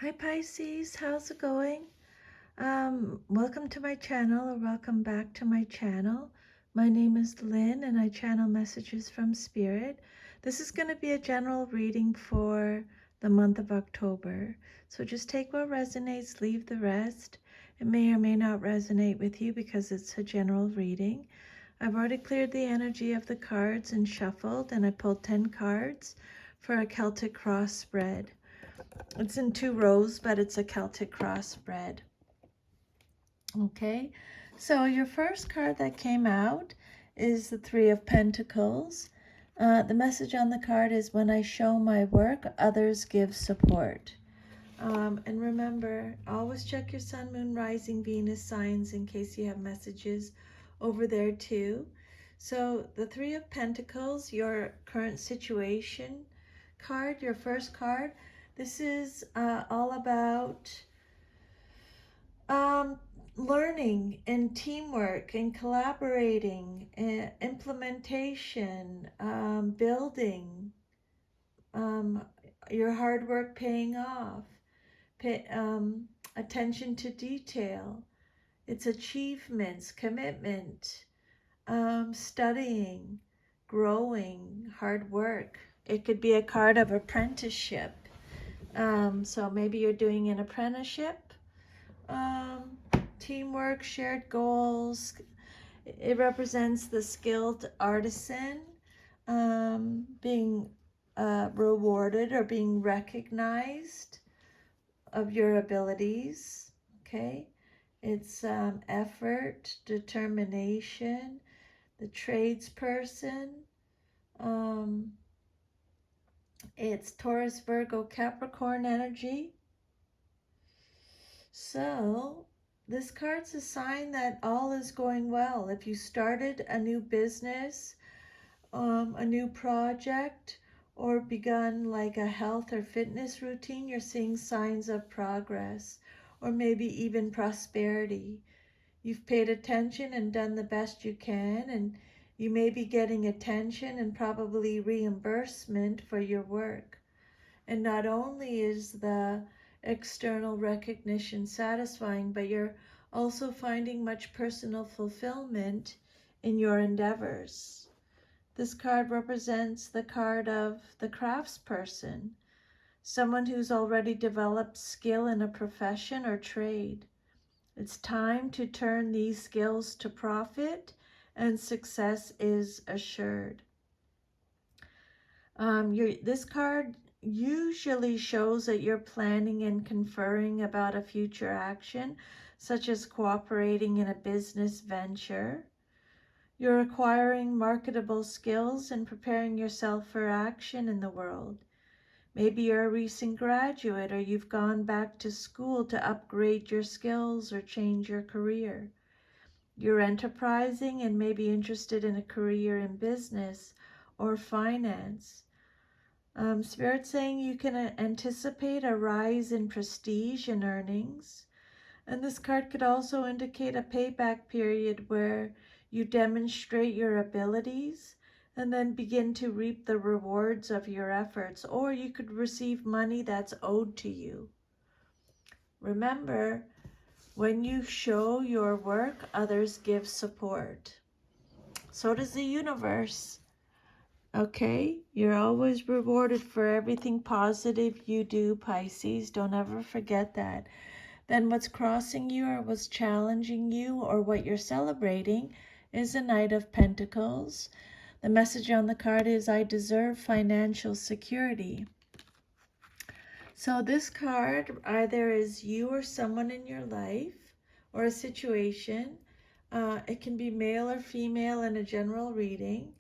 Hi Pisces, how's it going? Welcome to my channel, or welcome back to my channel. My name is Lynn and I channel messages from Spirit. This is going to be a general reading for the month of October. So just take what resonates, leave the rest. It may or may not resonate with you because it's a general reading. I've already cleared the energy of the cards and shuffled, and I pulled 10 cards for a Celtic cross spread. It's in 2 rows, but it's a Celtic cross spread. Okay, so your first card that came out is the Three of Pentacles. The message on the card is, when I show my work, others give support. And remember, always check your sun, moon, rising, Venus signs in case you have messages over there too. So the Three of Pentacles, your current situation card, your first card, this is all about learning and teamwork and collaborating, implementation, building, your hard work paying off, attention to detail. It's achievements, commitment, studying, growing, hard work. It could be a card of apprenticeship. So maybe you're doing an apprenticeship, teamwork, shared goals. It represents the skilled artisan being rewarded or being recognized of your abilities. Okay, it's effort, determination, the tradesperson. It's Taurus, Virgo, Capricorn energy. So this card's a sign that all is going well. If you started a new business, a new project, or begun like a health or fitness routine, you're seeing signs of progress, or maybe even prosperity. You've paid attention and done the best you can, and you may be getting attention and probably reimbursement for your work. And not only is the external recognition satisfying, but you're also finding much personal fulfillment in your endeavors. This card represents the card of the craftsperson, someone who's already developed skill in a profession or trade. It's time to turn these skills to profit, and success is assured. This card usually shows that you're planning and conferring about a future action, such as cooperating in a business venture. You're acquiring marketable skills and preparing yourself for action in the world. Maybe you're a recent graduate, or you've gone back to school to upgrade your skills or change your career. You're enterprising and maybe interested in a career in business or finance. Spirit saying you can anticipate a rise in prestige and earnings. And this card could also indicate a payback period where you demonstrate your abilities and then begin to reap the rewards of your efforts, or you could receive money that's owed to you. Remember, when you show your work, others give support. So does the universe. Okay, you're always rewarded for everything positive you do, Pisces. Don't ever forget that. Then what's crossing you, or what's challenging you, or what you're celebrating is a Knight of Pentacles. The message on the card is, I deserve financial security. So this card either is you or someone in your life, or a situation. It can be male or female in a general reading.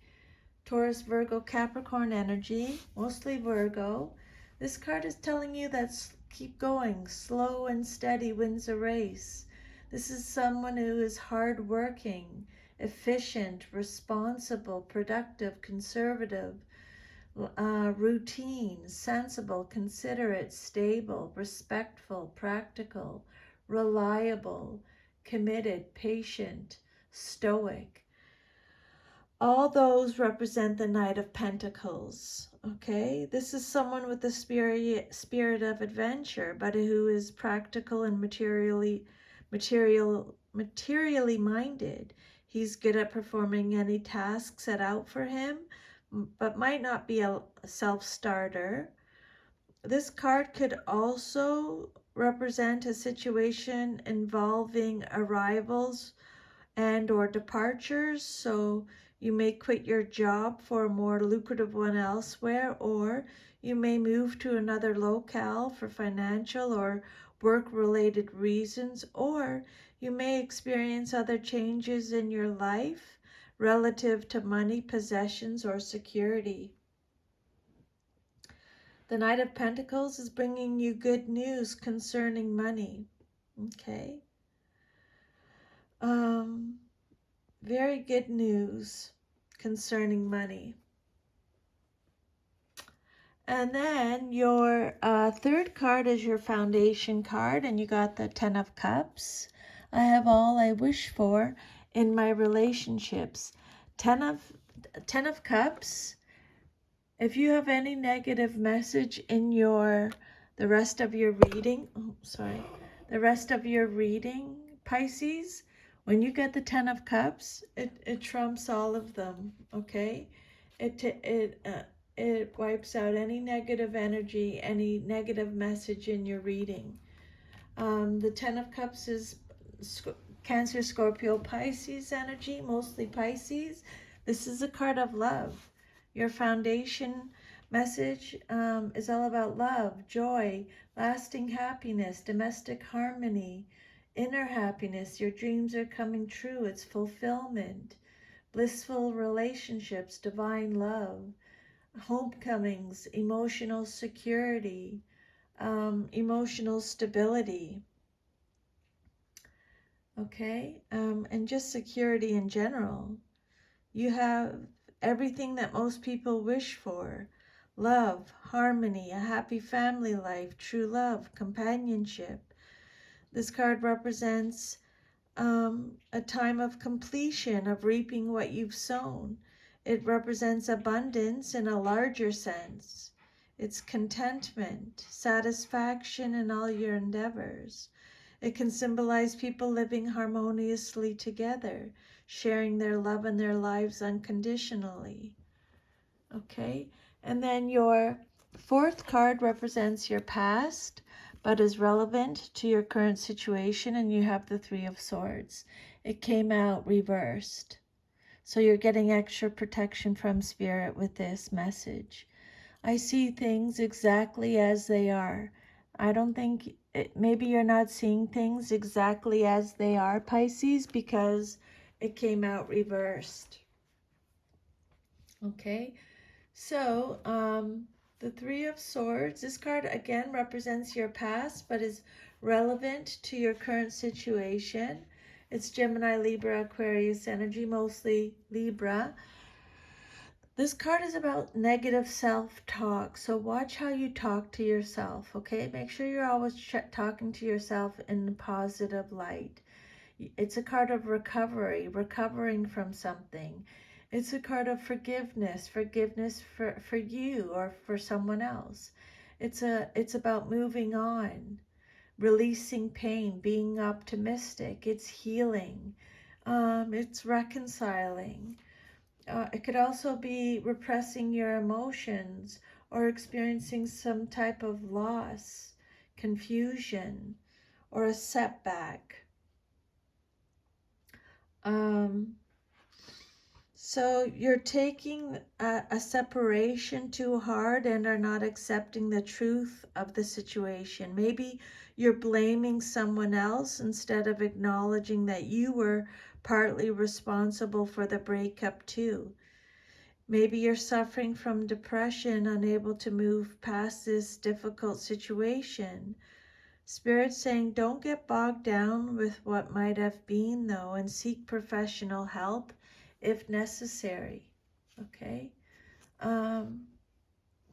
Taurus, Virgo, Capricorn energy, mostly Virgo. This card is telling you that keep going, slow and steady wins a race. This is someone who is hardworking, efficient, responsible, productive, conservative, routine, sensible, considerate, stable, respectful, practical, reliable, committed, patient, stoic. All those represent the Knight of Pentacles. Okay, this is someone with the spirit of adventure, but who is practical and materially minded. He's good at performing any task set out for him, but might not be a self-starter. This card could also represent a situation involving arrivals and or departures. So you may quit your job for a more lucrative one elsewhere, or you may move to another locale for financial or work related reasons, or you may experience other changes in your life relative to money, possessions, or security. The Knight of Pentacles is bringing you good news concerning money. Okay. Very good news concerning money. And then your third card is your foundation card, and you got the 10 of Cups. I have all I wish for in my relationships. 10 of Cups. If you have any negative message in the rest of your reading, the rest of your reading, Pisces, when you get the 10 of Cups, it trumps all of them, okay? It wipes out any negative energy, any negative message in your reading. The 10 of Cups is Cancer, Scorpio, Pisces energy, mostly Pisces. This is a card of love. Your foundation message is all about love, joy, lasting happiness, domestic harmony, inner happiness. Your dreams are coming true. It's fulfillment, blissful relationships, divine love, homecomings, emotional security, emotional stability. Okay, and just security in general. You have everything that most people wish for: love, harmony, a happy family life, true love, companionship. This card represents a time of completion, of reaping what you've sown. It represents abundance in a larger sense. It's contentment, satisfaction in all your endeavors. It can symbolize people living harmoniously together, sharing their love and their lives unconditionally. Okay, and then your fourth card represents your past, but is relevant to your current situation, and you have the Three of Swords. It came out reversed. So you're getting extra protection from Spirit with this message. I see things exactly as they are. I don't think, maybe you're not seeing things exactly as they are, Pisces, because it came out reversed. Okay, so the Three of Swords, this card again represents your past, but is relevant to your current situation. It's Gemini, Libra, Aquarius energy, mostly Libra. This card is about negative self-talk, so watch how you talk to yourself, okay? Make sure you're always talking to yourself in a positive light. It's a card of recovery, recovering from something. It's a card of forgiveness, forgiveness for you or for someone else. It's about moving on, releasing pain, being optimistic. It's healing. It's reconciling. It could also be repressing your emotions or experiencing some type of loss, confusion, or a setback. So you're taking a separation too hard and are not accepting the truth of the situation. Maybe you're blaming someone else instead of acknowledging that you were partly responsible for the breakup too. Maybe you're suffering from depression, unable to move past this difficult situation. Spirit's saying don't get bogged down with what might have been, though, and seek professional help if necessary. Okay?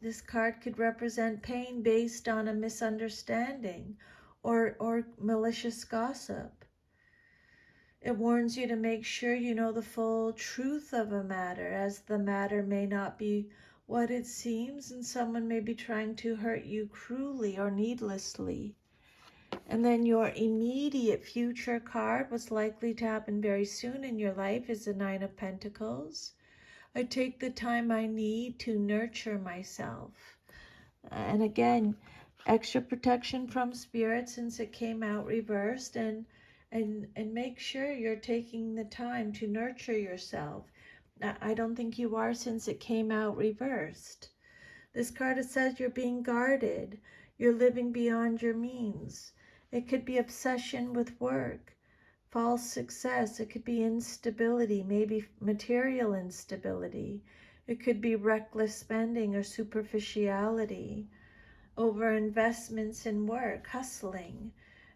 This card could represent pain based on a misunderstanding or malicious gossip. It warns you to make sure you know the full truth of a matter, as the matter may not be what it seems, and someone may be trying to hurt you cruelly or needlessly. And then your immediate future card, what's likely to happen very soon in your life, is the Nine of Pentacles. I take the time I need to nurture myself. And again, extra protection from spirit since it came out reversed, and make sure you're taking the time to nurture yourself. I don't think you are, since it came out reversed. This card says you're being guarded. You're living beyond your means. It could be obsession with work, false success. It could be instability, maybe material instability. It could be reckless spending or superficiality, over investments in work, hustling.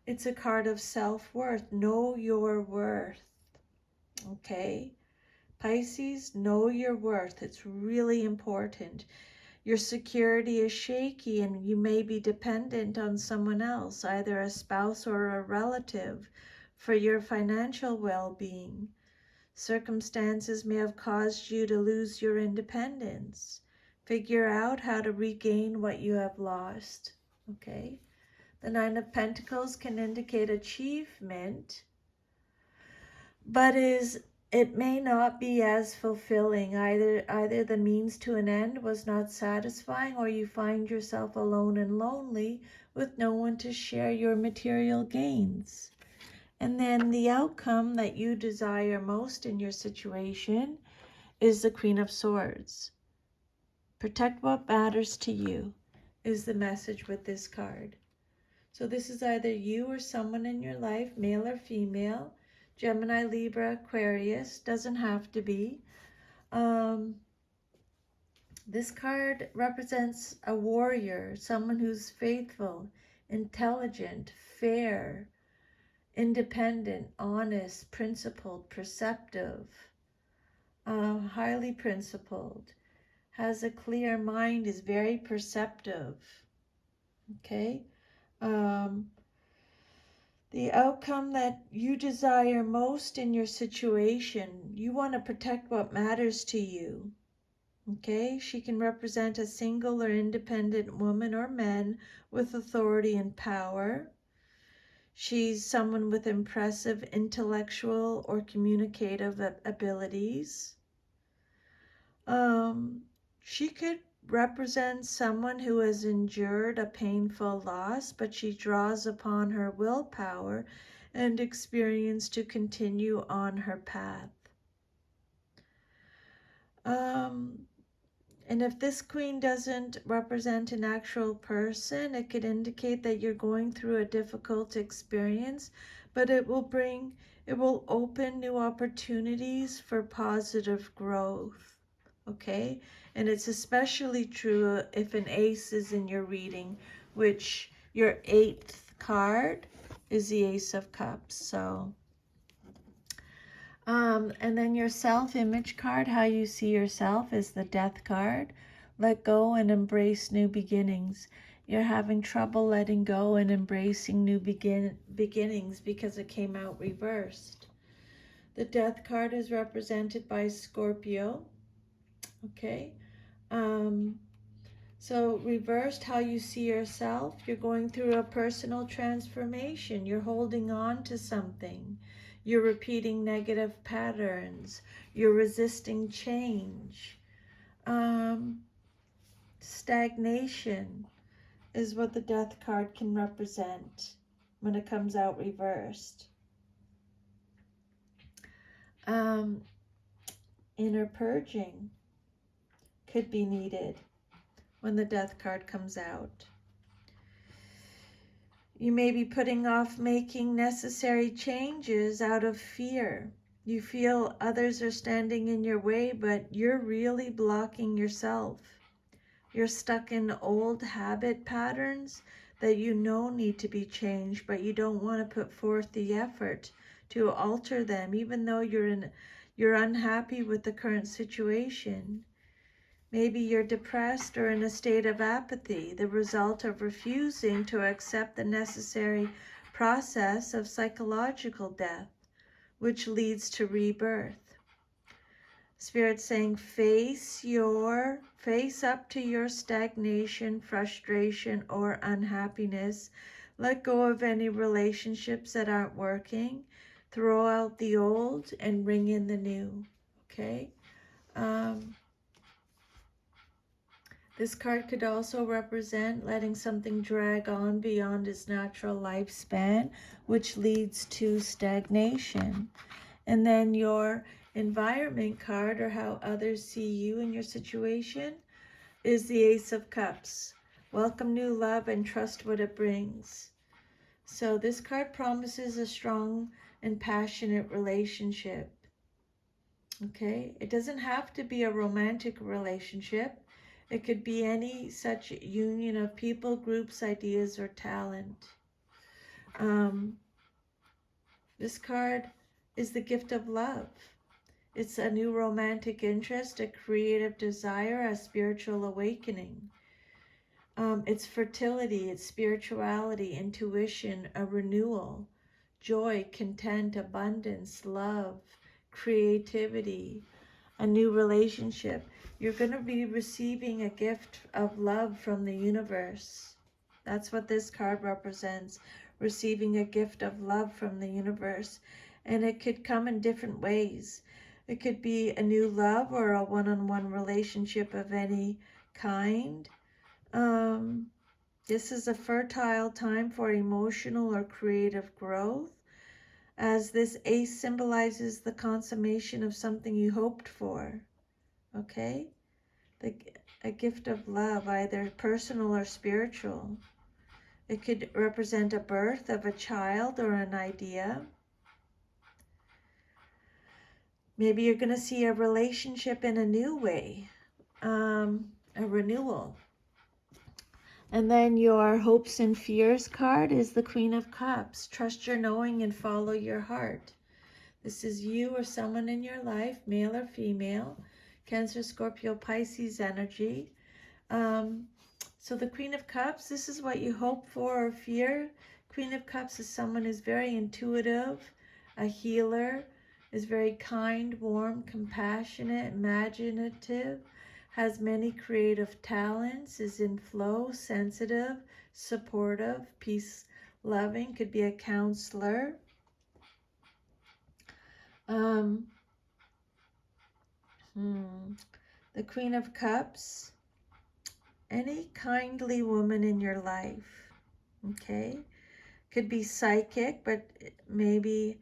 It's a card of self-worth. Know your worth. Okay? Pisces, know your worth. It's really important. Your security is shaky and you may be dependent on someone else, either a spouse or a relative, for your financial well-being. Circumstances may have caused you to lose your independence. Figure out how to regain what you have lost. Okay? The Nine of Pentacles can indicate achievement, but it may not be as fulfilling. Either the means to an end was not satisfying, or you find yourself alone and lonely with no one to share your material gains. And then the outcome that you desire most in your situation is the Queen of Swords. Protect what matters to you is the message with this card. So this is either you or someone in your life, male or female, Gemini, Libra, Aquarius, doesn't have to be. This card represents a warrior, someone who's faithful, intelligent, fair, independent, honest, principled, perceptive, highly principled, has a clear mind, is very perceptive. Okay? The outcome that you desire most in your situation, you want to protect what matters to you. Okay? She can represent a single or independent woman or man with authority and power. She's someone with impressive intellectual or communicative abilities. She could represent someone who has endured a painful loss, but she draws upon her willpower and experience to continue on her path. And if this queen doesn't represent an actual person, it could indicate that you're going through a difficult experience, but it will open new opportunities for positive growth. Okay? And it's especially true if an ace is in your reading, which your 8th card is the Ace of Cups. So and then your self-image card, how you see yourself, is the Death card. Let go and embrace new beginnings. You're having trouble letting go and embracing new beginnings because it came out reversed. The Death card is represented by Scorpio. Okay. So reversed, how you see yourself, you're going through a personal transformation. You're holding on to something. You're repeating negative patterns. You're resisting change. Stagnation is what the Death card can represent when it comes out reversed. Inner purging could be needed when the Death card comes out. You may be putting off making necessary changes out of fear. You feel others are standing in your way, but you're really blocking yourself. You're stuck in old habit patterns that you know need to be changed, but you don't want to put forth the effort to alter them, even though you're unhappy with the current situation. Maybe you're depressed or in a state of apathy, the result of refusing to accept the necessary process of psychological death, which leads to rebirth. Spirit saying, face up to your stagnation, frustration, or unhappiness. Let go of any relationships that aren't working. Throw out the old and bring in the new. Okay? This card could also represent letting something drag on beyond its natural lifespan, which leads to stagnation. And then your environment card, or how others see you in your situation, is the Ace of Cups. Welcome new love and trust what it brings. So this card promises a strong and passionate relationship. Okay, it doesn't have to be a romantic relationship. It could be any such union of people, groups, ideas, or talent. This card is the gift of love. It's a new romantic interest, a creative desire, a spiritual awakening. It's fertility, it's spirituality, intuition, a renewal, joy, content, abundance, love, creativity, a new relationship. You're going to be receiving a gift of love from the universe. That's what this card represents, receiving a gift of love from the universe. And it could come in different ways. It could be a new love or a one-on-one relationship of any kind. This is a fertile time for emotional or creative growth, as this ace symbolizes the consummation of something you hoped for. Okay? A gift of love, either personal or spiritual. It could represent a birth of a child or an idea. Maybe you're going to see a relationship in a new way, a renewal. And then your hopes and fears card is the Queen of Cups. Trust your knowing and follow your heart. This is you or someone in your life, male or female, Cancer, Scorpio, Pisces energy. So the Queen of Cups, this is what you hope for or fear. Queen of Cups is someone who's very intuitive, a healer, is very kind, warm, compassionate, imaginative, has many creative talents, is in flow, sensitive, supportive, peace-loving, could be a counselor. The Queen of Cups, any kindly woman in your life, okay? Could be psychic, but maybe,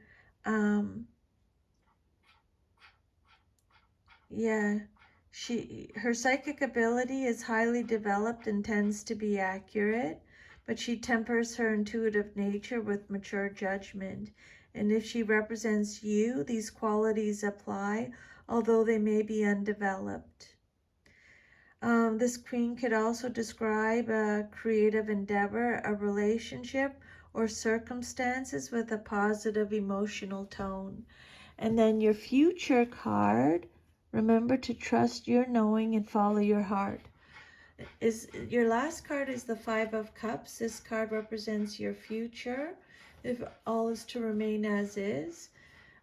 her psychic ability is highly developed and tends to be accurate, but she tempers her intuitive nature with mature judgment. And if she represents you, these qualities apply, although they may be undeveloped. This queen could also describe a creative endeavor, a relationship, or circumstances with a positive emotional tone. And then your future card, remember to trust your knowing and follow your heart. Your last card is the Five of Cups. This card represents your future, if all is to remain as is.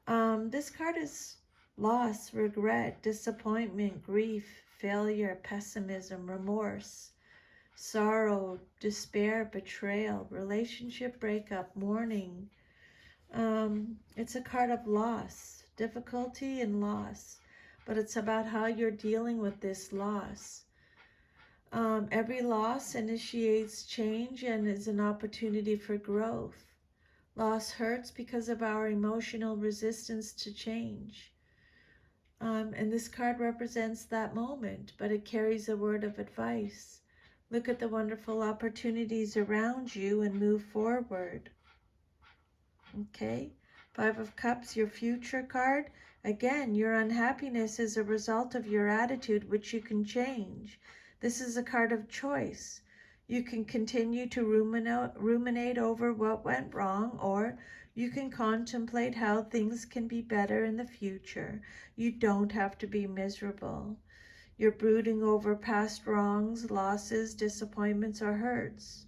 This card is loss, regret, disappointment, grief, failure, pessimism, remorse, sorrow, despair, betrayal, relationship breakup, mourning. It's a card of loss, difficulty and loss, but it's about how you're dealing with this loss. Every loss initiates change and is an opportunity for growth. Loss hurts because of our emotional resistance to change. And this card represents that moment, but it carries a word of advice. Look at the wonderful opportunities around you and move forward. Okay, Five of Cups, your future card. Again, your unhappiness is a result of your attitude, which you can change. This is a card of choice. You can continue to ruminate over what went wrong, or you can contemplate how things can be better in the future. You don't have to be miserable. You're brooding over past wrongs, losses, disappointments, or hurts.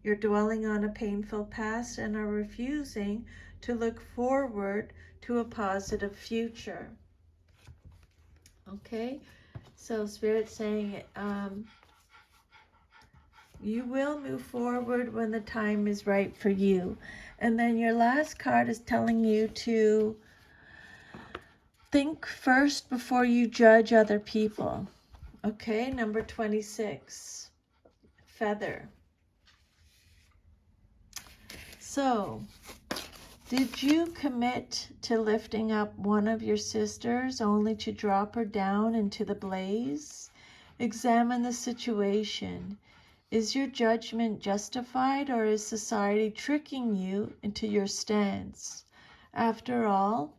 You're dwelling on a painful past and are refusing to look forward to a positive future. Okay, so Spirit's saying you will move forward when the time is right for you. And then your last card is telling you to think first before you judge other people. Okay, number 26, feather. So, did you commit to lifting up one of your sisters only to drop her down into the blaze? Examine the situation. Is your judgment justified, or is society tricking you into your stance? After all,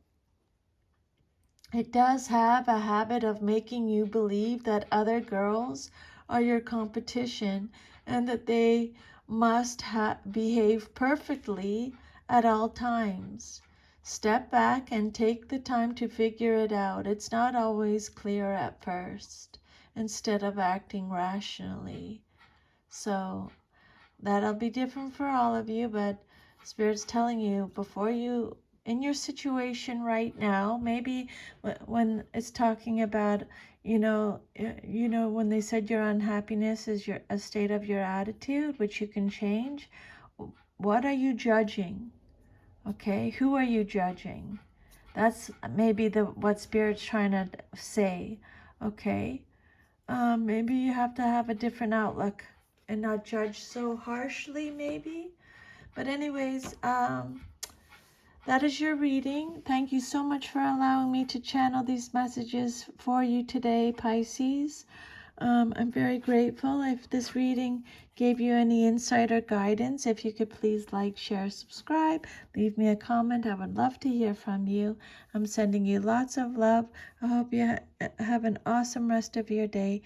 it does have a habit of making you believe that other girls are your competition and that they must behave perfectly at all times. Step back and take the time to figure it out. It's not always clear at first, instead of acting rationally. So that'll be different for all of you, but Spirit's telling you before you, in your situation right now, maybe when it's talking about, when they said your unhappiness is a state of your attitude, which you can change. What are you judging? Okay, who are you judging? That's maybe what Spirit's trying to say. Okay, maybe you have to have a different outlook and not judge so harshly, maybe. But anyways, that is your reading. Thank you so much for allowing me to channel these messages for you today, Pisces. I'm very grateful. If this reading gave you any insight or guidance, if you could please like, share, subscribe, leave me a comment. I would love to hear from you. I'm sending you lots of love. I hope you have an awesome rest of your day.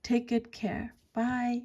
Take good care. Bye.